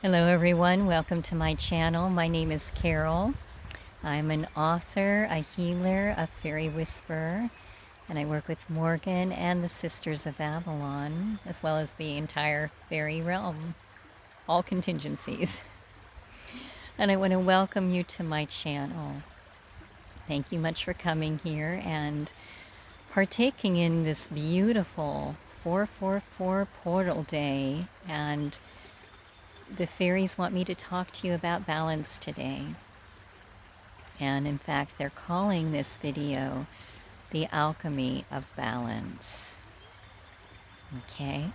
Hello everyone, welcome to my channel. My name is Carol. I'm an author, a healer, a fairy whisperer, and I work with Morgan and the Sisters of Avalon, as well as the entire fairy realm, all contingencies. And I want to welcome you to my channel. Thank you much for coming here and partaking in this beautiful 444 portal day. And the fairies want me to talk to you about balance today. And in fact, they're calling this video the Alchemy of Balance. Okay?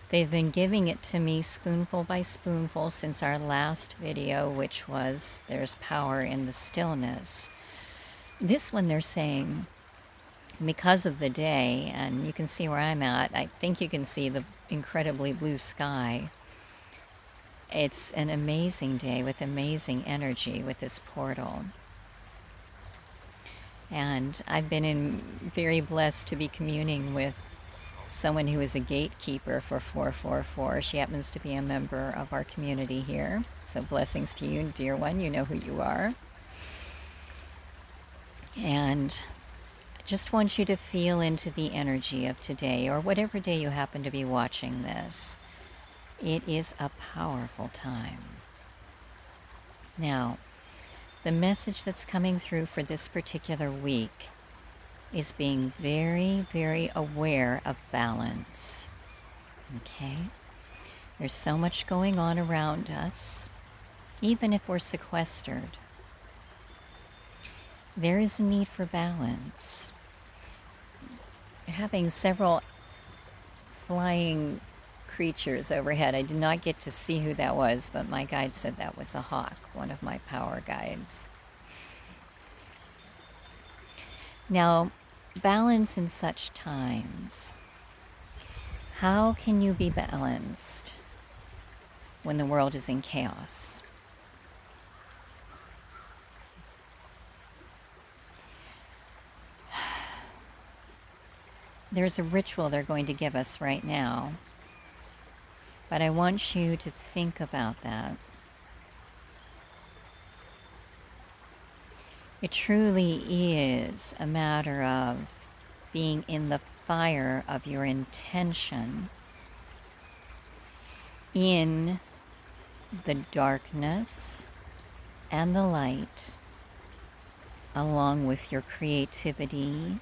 They've been giving it to me spoonful by spoonful since our last video, which was There's Power in the Stillness. This one they're saying, because of the day, and you can see where I'm at, I think you can see the incredibly blue sky. It's an amazing day with amazing energy with this portal. And I've been very blessed to be communing with someone who is a gatekeeper for 444. She happens to be a member of our community here. So blessings to you, dear one. You know who you are. And I just want you to feel into the energy of today, or whatever day you happen to be watching this. It is a powerful time. Now, the message that's coming through for this particular week is being very, very aware of balance. Okay? There's so much going on around us, even if we're sequestered. There is a need for balance. Having several flying creatures overhead. I did not get to see who that was, but my guide said that was a hawk, one of my power guides. Now, balance in such times. How can you be balanced when the world is in chaos? There's a ritual they're going to give us right now, but I want you to think about that. It truly is a matter of being in the fire of your intention, in the darkness and the light, along with your creativity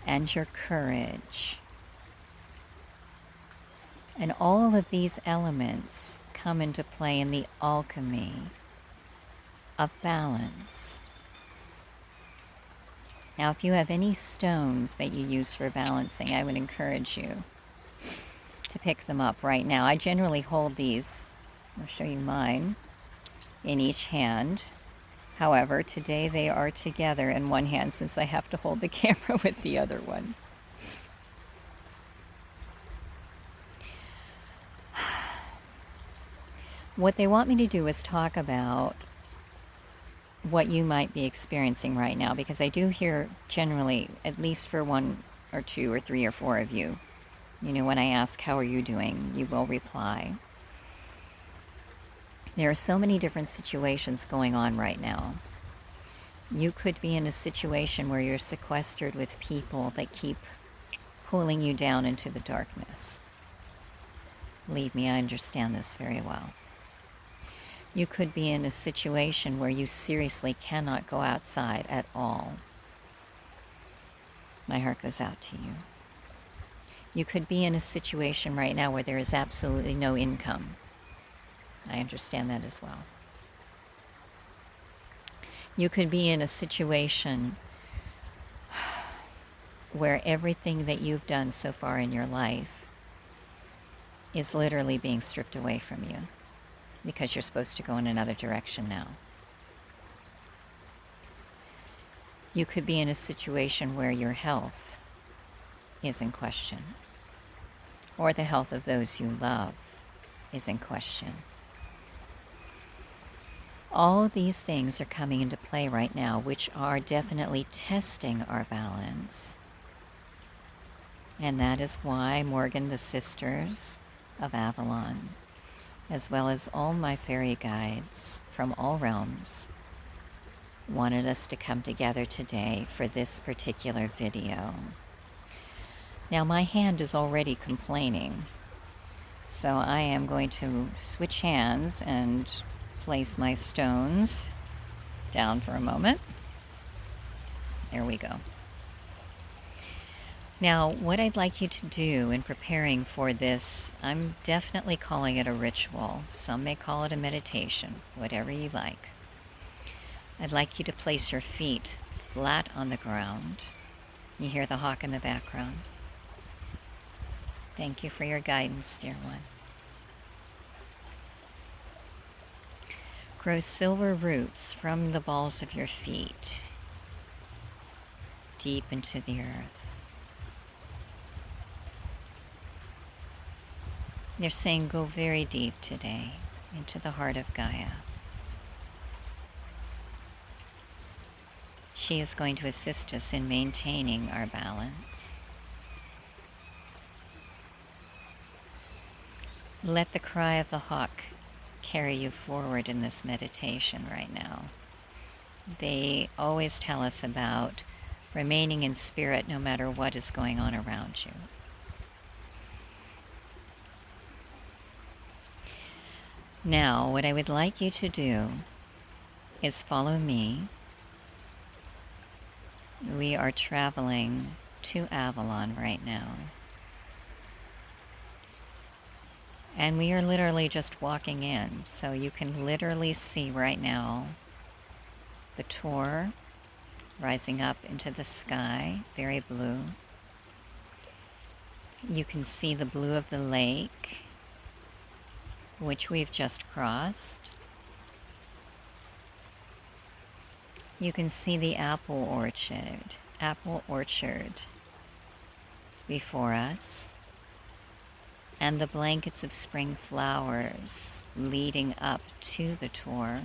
and your courage. And all of these elements come into play in the alchemy of balance. Now, if you have any stones that you use for balancing, I would encourage you to pick them up right now. I generally hold these, I'll show you mine, in each hand. However, today they are together in one hand since I have to hold the camera with the other one. What they want me to do is talk about what you might be experiencing right now, because I do hear generally, at least for one or two or three or four of you, when I ask, how are you doing, you will reply. There are so many different situations going on right now. You could be in a situation where you're sequestered with people that keep pulling you down into the darkness. Believe me, I understand this very well. You could be in a situation where you seriously cannot go outside at all. My heart goes out to you. You could be in a situation right now where there is absolutely no income. I understand that as well. You could be in a situation where everything that you've done so far in your life is literally being stripped away from you because you're supposed to go in another direction now. You could be in a situation where your health is in question, or the health of those you love is in question. All these things are coming into play right now, which are definitely testing our balance. And that is why Morgan, the Sisters of Avalon, as well as all my fairy guides from all realms, wanted us to come together today for this particular video. Now my hand is already complaining, so I am going to switch hands and place my stones down for a moment. There we go. Now, what I'd like you to do in preparing for this, I'm definitely calling it a ritual. Some may call it a meditation, whatever you like. I'd like you to place your feet flat on the ground. You hear the hawk in the background. Thank you for your guidance, dear one. Grow silver roots from the balls of your feet deep into the earth. They're saying go very deep today into the heart of Gaia. She is going to assist us in maintaining our balance. Let the cry of the hawk carry you forward in this meditation right now. They always tell us about remaining in spirit no matter what is going on around you. Now, what I would like you to do is follow me. We are traveling to Avalon right now. And we are literally just walking in, so you can literally see right now the Tor rising up into the sky, very blue. You can see the blue of the lake, which we've just crossed. You can see the apple orchard before us, and the blankets of spring flowers leading up to the Tor.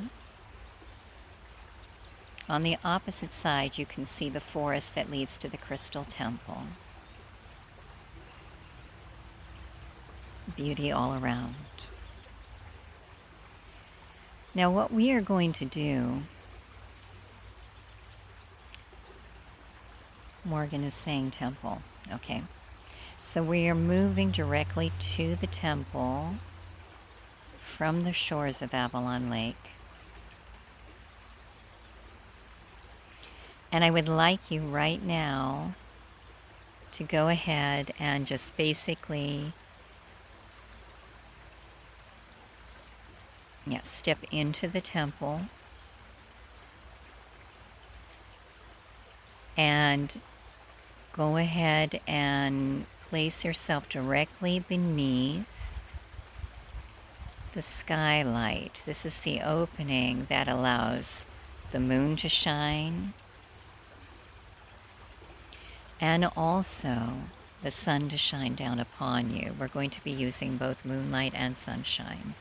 On the opposite side, you can see the forest that leads to the Crystal Temple. Beauty all around. Now what we are going to do, Morgan is saying temple, okay. So we are moving directly to the temple from the shores of Avalon Lake. And I would like you right now to go ahead and just basically step into the temple and go ahead and place yourself directly beneath the skylight. This is the opening that allows the moon to shine and also the sun to shine down upon you. We're going to be using both moonlight and sunshine.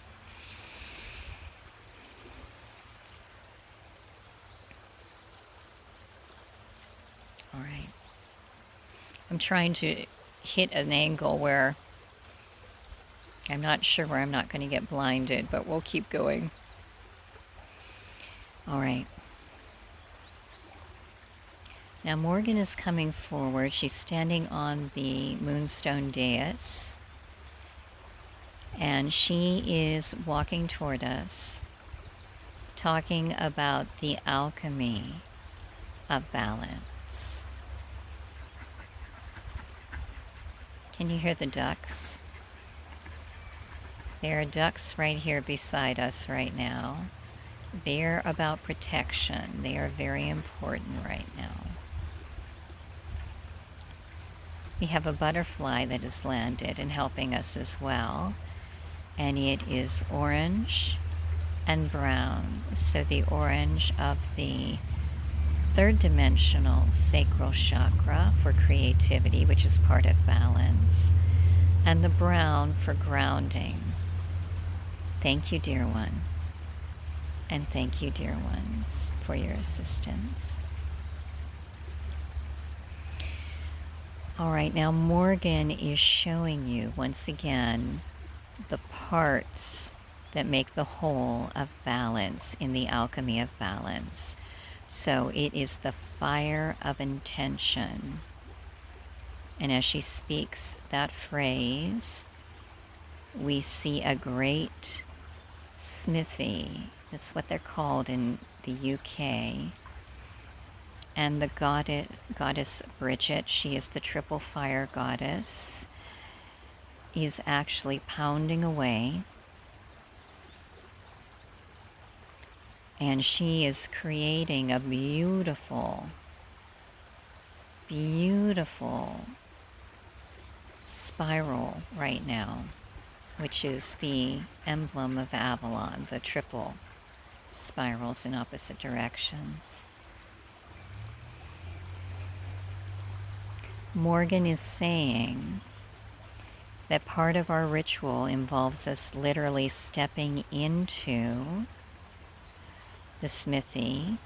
All right. I'm trying to hit an angle where I'm not sure where I'm not going to get blinded, but we'll keep going. All right. Now Morgan is coming forward. She's standing on the moonstone dais, and she is walking toward us, talking about the alchemy of balance. Can you hear the ducks? There are ducks right here beside us right now. They're about protection. They are very important right now. We have a butterfly that has landed and helping us as well, and it is orange and brown. So the orange of the third dimensional sacral chakra for creativity, which is part of balance, and the brown for grounding. Thank you, dear one, and thank you, dear ones, for your assistance. All right, now Morgan is showing you once again the parts that make the whole of balance in the alchemy of balance. So it is the fire of intention. And as she speaks that phrase, we see a great smithy. That's what they're called in the UK. And the goddess Bridget, she is the triple fire goddess, is actually pounding away. And she is creating a beautiful, beautiful spiral right now, which is the emblem of Avalon, the triple spirals in opposite directions. Morgan is saying that part of our ritual involves us literally stepping into the smithy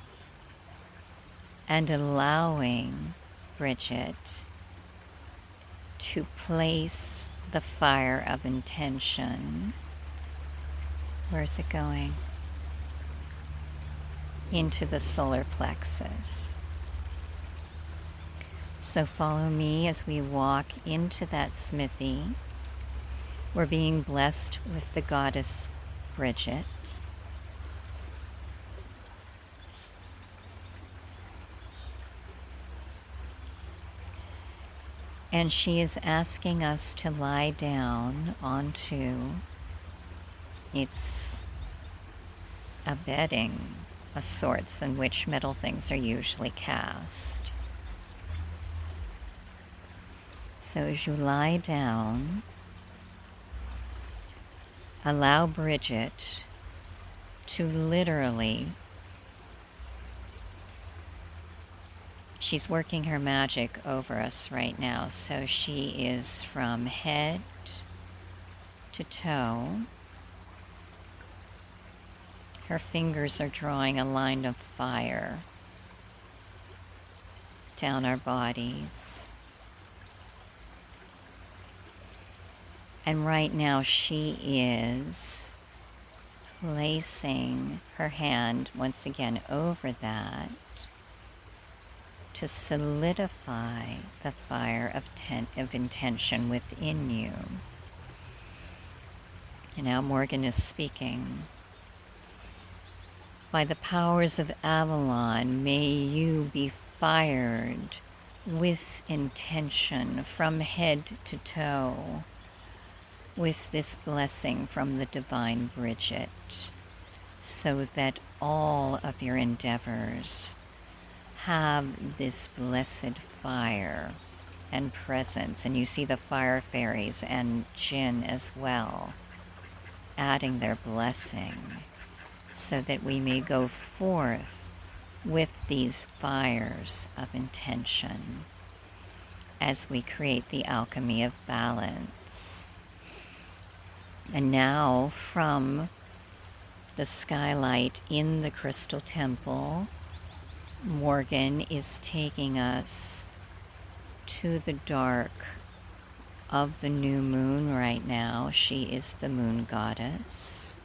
and allowing Bridget to place the fire of intention. Where's it going? Into the solar plexus. So follow me as we walk into that smithy. We're being blessed with the goddess Bridget. And she is asking us to lie down onto its a bedding of sorts in which metal things are usually cast. So as you lie down, allow Bridget to literally, she's working her magic over us right now. So she is from head to toe. Her fingers are drawing a line of fire down our bodies. And right now she is placing her hand once again over that to solidify the fire of intention within you. And now Morgan is speaking. By the powers of Avalon, may you be fired with intention from head to toe, with this blessing from the divine Bridget, so that all of your endeavors have this blessed fire and presence. And you see the fire fairies and Jinn as well, adding their blessing, so that we may go forth with these fires of intention as we create the alchemy of balance. And now from the skylight in the crystal temple, Morgan is taking us to the dark of the new moon right now. She is the moon goddess.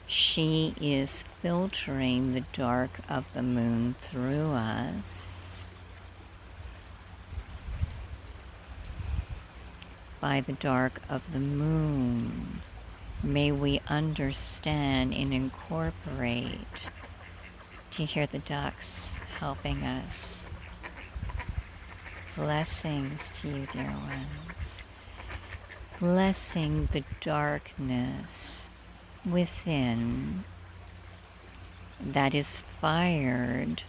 She is filtering the dark of the moon through us by the dark of the moon. May we understand and incorporate. Do you hear the ducks helping us? Blessings to you, dear ones. Blessing the darkness within that is fired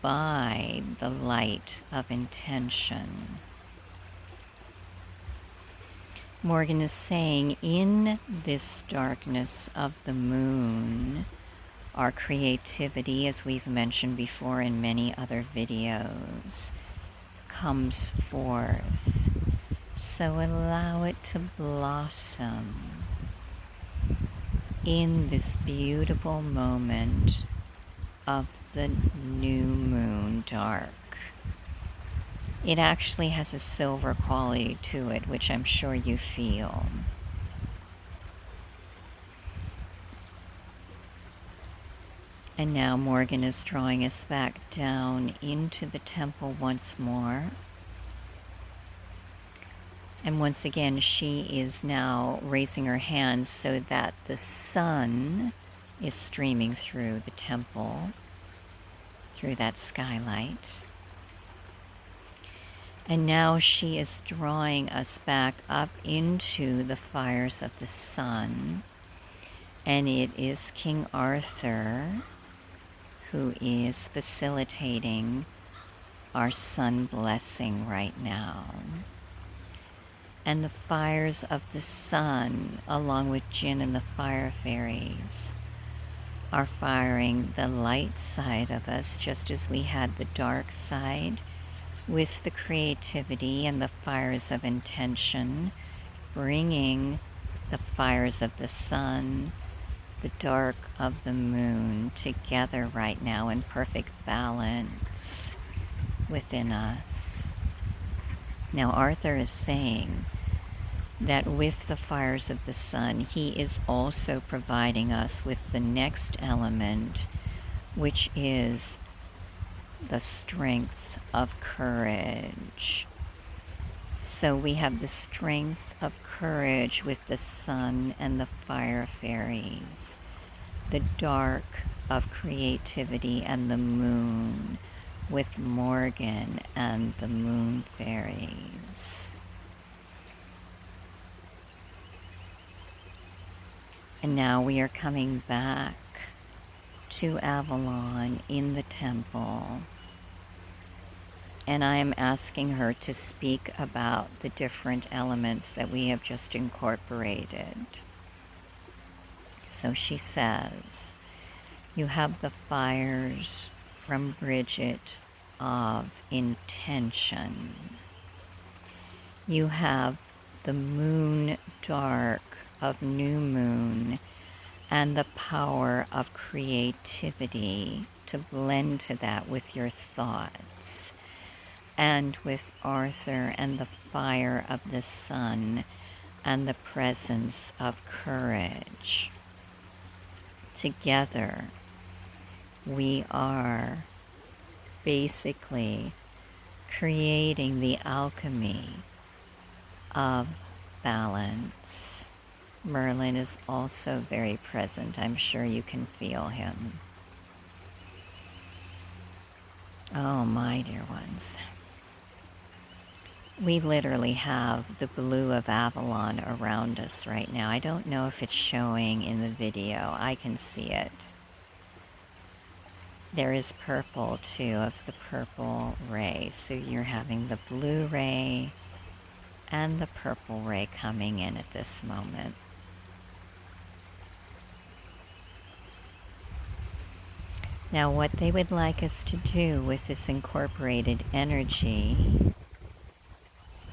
by the light of intention. Morgan is saying, in this darkness of the moon, our creativity, as we've mentioned before in many other videos, comes forth. So allow it to blossom in this beautiful moment of the new moon dark. It actually has a silver quality to it, which I'm sure you feel. And now Morgan is drawing us back down into the temple once more. And once again, she is now raising her hands so that the sun is streaming through the temple, through that skylight. And now she is drawing us back up into the fires of the sun. And it is King Arthur who is facilitating our sun blessing right now. And the fires of the sun, along with Jinn and the fire fairies, are firing the light side of us, just as we had the dark side with the creativity and the fires of intention, bringing the fires of the sun, the dark of the moon together right now in perfect balance within us. Now Arthur is saying that with the fires of the sun, he is also providing us with the next element, which is the strength of courage. So we have the strength of courage with the sun and the fire fairies, the dark of creativity and the moon with Morgan and the moon fairies. And now we are coming back to Avalon in the temple. And I am asking her to speak about the different elements that we have just incorporated. So she says, you have the fires from Bridget of intention. You have the moon dark of new moon and the power of creativity to blend to that with your thoughts. And with Arthur and the fire of the sun and the presence of courage. Together, we are basically creating the alchemy of balance. Merlin is also very present. I'm sure you can feel him. Oh, my dear ones. We literally have the blue of Avalon around us right now. I don't know if it's showing in the video. I can see it. There is purple too, of the purple ray. So you're having the blue ray and the purple ray coming in at this moment. Now what they would like us to do with this incorporated energy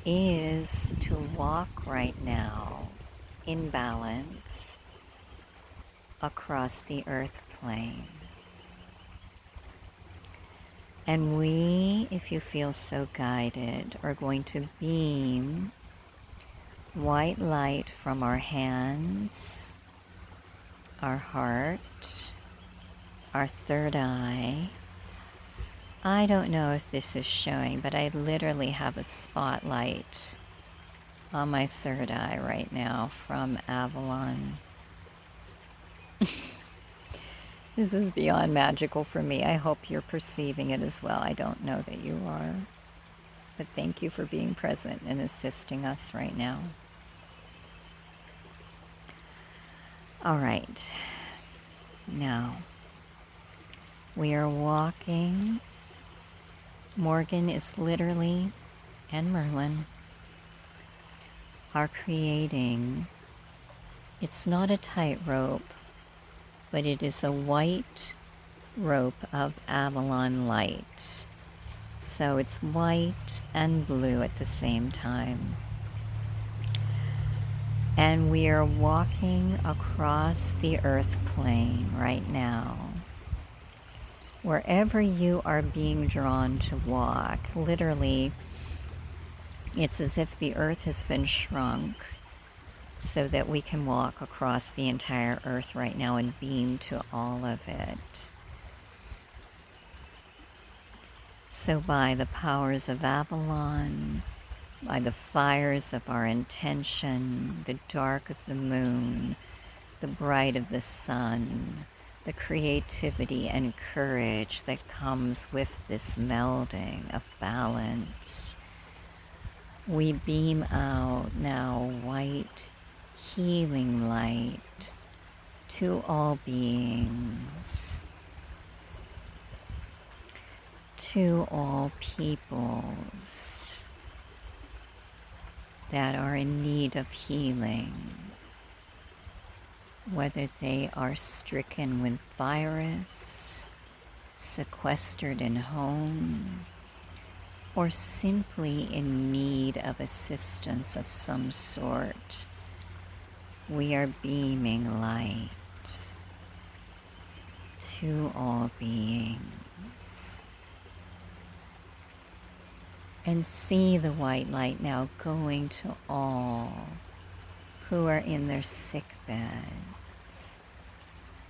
is to walk right now in balance across the earth plane. And we, if you feel so guided, are going to beam white light from our hands, our heart, our third eye. I don't know if this is showing, but I literally have a spotlight on my third eye right now from Avalon. This is beyond magical for me. I hope you're perceiving it as well. I don't know that you are. But thank you for being present and assisting us right now. All right. Now, we are walking. Morgan is literally, and Merlin, are creating, it's not a tightrope, but it is a white rope of Avalon light. So it's white and blue at the same time. And we are walking across the earth plane right now. Wherever you are being drawn to walk, literally, It's as if the earth has been shrunk so that we can walk across the entire earth right now and beam to all of it. So by the powers of Avalon, by the fires of our intention, the dark of the moon, the bright of the sun, the creativity and courage that comes with this melding of balance, we beam out now white healing light to all beings, to all peoples that are in need of healing, whether they are stricken with virus, sequestered in home, or simply in need of assistance of some sort. We are beaming light to all beings. And see the white light now going to all who are in their sick beds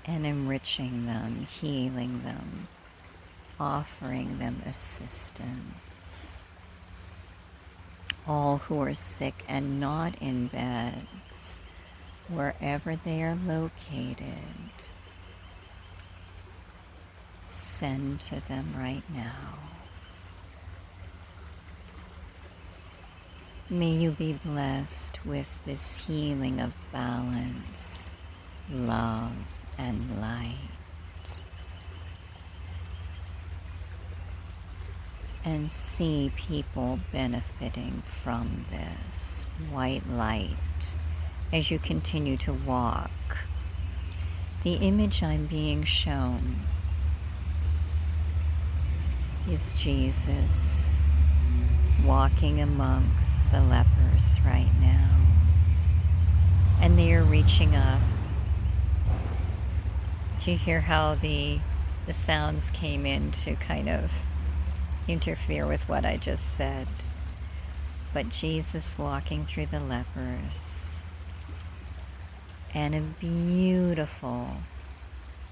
and enriching them, healing them, offering them assistance. All who are sick and not in beds, wherever they are located, send to them right now. May you be blessed with this healing of balance, love, and light. And see people benefiting from this white light as you continue to walk. The image I'm being shown is Jesus walking amongst the lepers right now. And they are reaching up. Do you hear how the sounds came in to kind of interfere with what I just said? But Jesus walking through the lepers, and a beautiful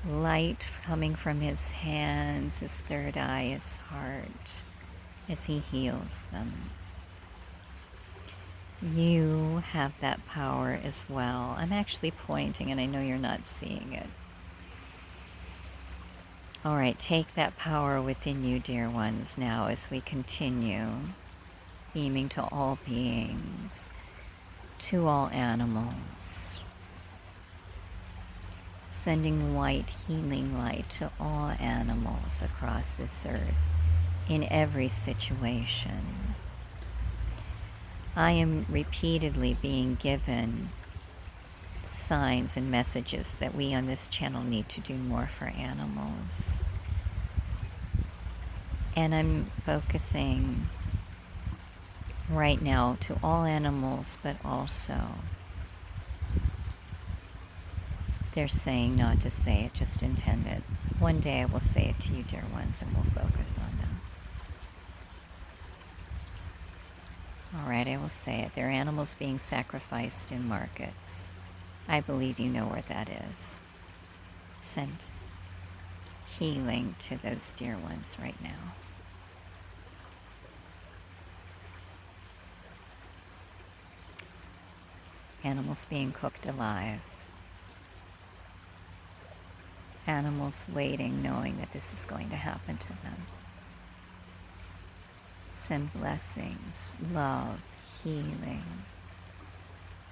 light coming from his hands, his third eye, his heart, as he heals them. You have that power as well. I'm actually pointing, and I know you're not seeing it. All right, take that power within you, dear ones, now as we continue beaming to all beings, to all animals, sending white healing light to all animals across this earth in every situation. I am repeatedly being given signs and messages that we on this channel need to do more for animals. And I'm focusing right now to all animals, but also they're saying not to say it, just intend it. One day I will say it to you, dear ones, and we'll focus on them. All right, I will say it. There are animals being sacrificed in markets. I believe you know where that is. Send healing to those dear ones right now. Animals being cooked alive. Animals waiting, knowing that this is going to happen to them. Send blessings, love, healing.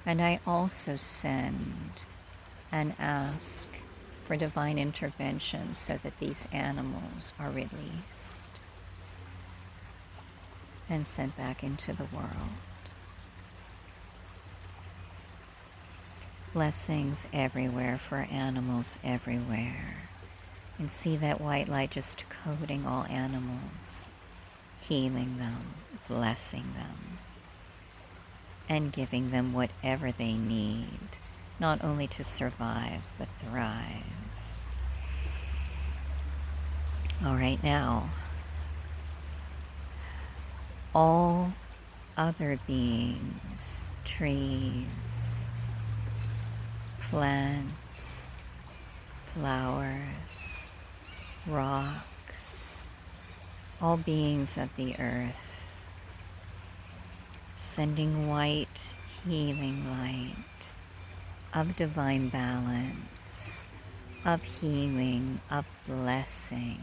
And I also send and ask for divine intervention so that these animals are released and sent back into the world. Blessings everywhere for animals everywhere. And see that white light just coating all animals, healing them, blessing them, and giving them whatever they need, not only to survive, but thrive. All right, now, all other beings, trees, plants, flowers, rocks, all beings of the earth, sending white healing light of divine balance, of healing, of blessing.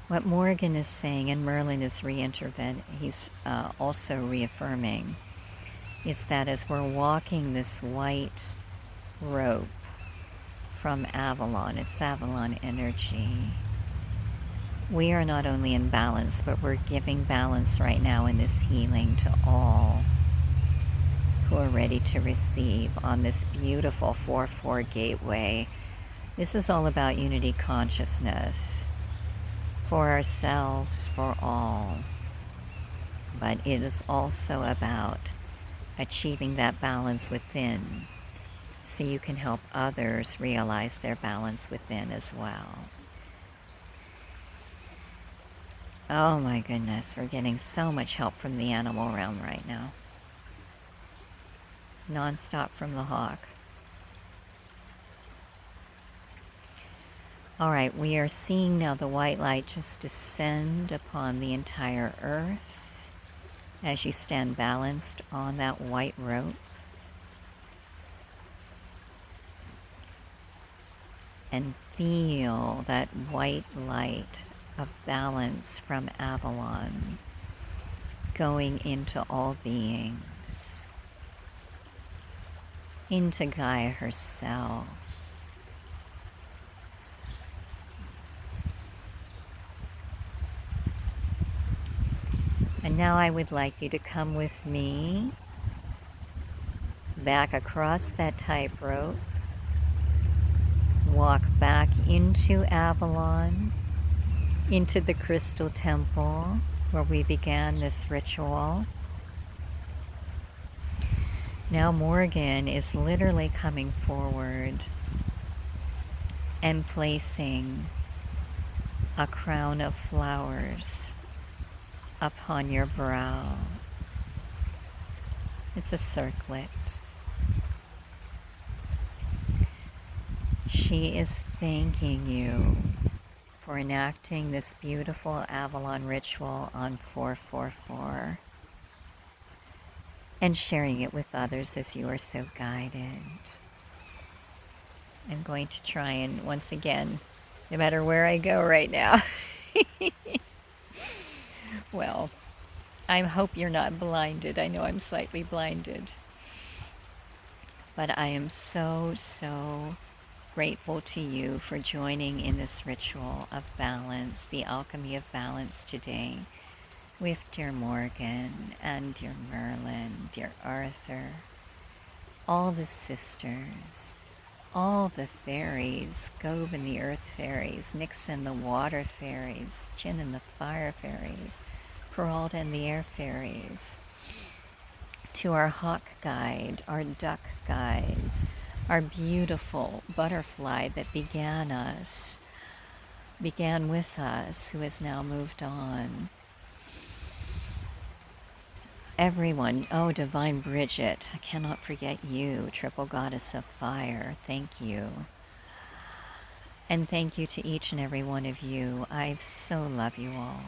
What Morgan is saying, and Merlin is he's also reaffirming, is that as we're walking this white rope from Avalon, it's Avalon energy, we are not only in balance, but we're giving balance right now in this healing to all who are ready to receive on this beautiful 4-4 gateway. This is all about unity consciousness for ourselves, for all. But it is also about achieving that balance within so you can help others realize their balance within as well. Oh my goodness, we're getting so much help from the animal realm right now. Non-stop from the hawk. All right, we are seeing now the white light just descend upon the entire earth as you stand balanced on that white rope. And feel that white light of balance from Avalon going into all beings, into Gaia herself. And now I would like you to come with me back across that tightrope, walk back into Avalon, into the crystal temple where we began this ritual. Now Morgan is literally coming forward and placing a crown of flowers upon your brow. It's a circlet. She is thanking you for enacting this beautiful Avalon ritual on 444 and sharing it with others as you are so guided. I'm going to try and, once again, no matter where I go right now, well, I hope you're not blinded. I know I'm slightly blinded. But I am so, so grateful to you for joining in this ritual of balance, the alchemy of balance today, with dear Morgan and dear Merlin, dear Arthur, all the sisters, all the fairies, Gove and the earth fairies, Nyx and the water fairies, Jin and the fire fairies, Peralta and the air fairies, to our hawk guide, our duck guides, our beautiful butterfly that began with us, who has now moved on. Everyone, oh, Divine Bridget, I cannot forget you, Triple Goddess of Fire, thank you. And thank you to each and every one of you. I so love you all.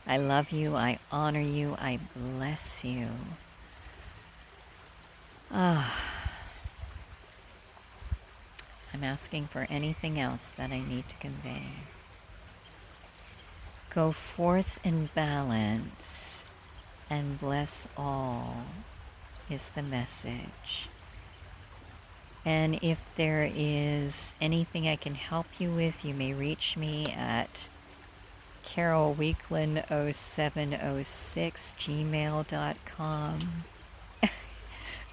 I love you, I honor you, I bless you. I'm asking for anything else that I need to convey. Go forth in balance and bless all is the message. And if there is anything I can help you with, you may reach me at carolweekland0706@gmail.com.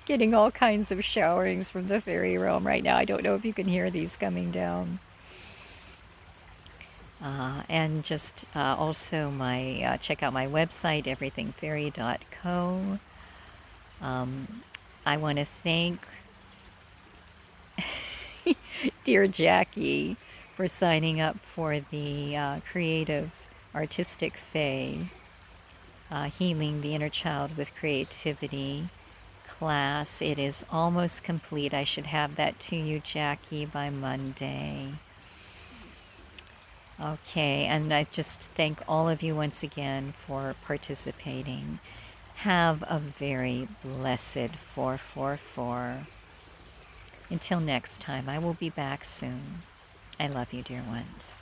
Getting all kinds of showerings from the fairy realm right now. I don't know if you can hear these coming down. And just also check out my website, everythingfairy.co. I want to thank dear Jackie for signing up for the creative artistic fae Healing the Inner Child with Creativity class. It is almost complete. I should have that to you, Jackie, by Monday. Okay, and I just thank all of you once again for participating. Have a very blessed 444. Until next time, I will be back soon. I love you, dear ones.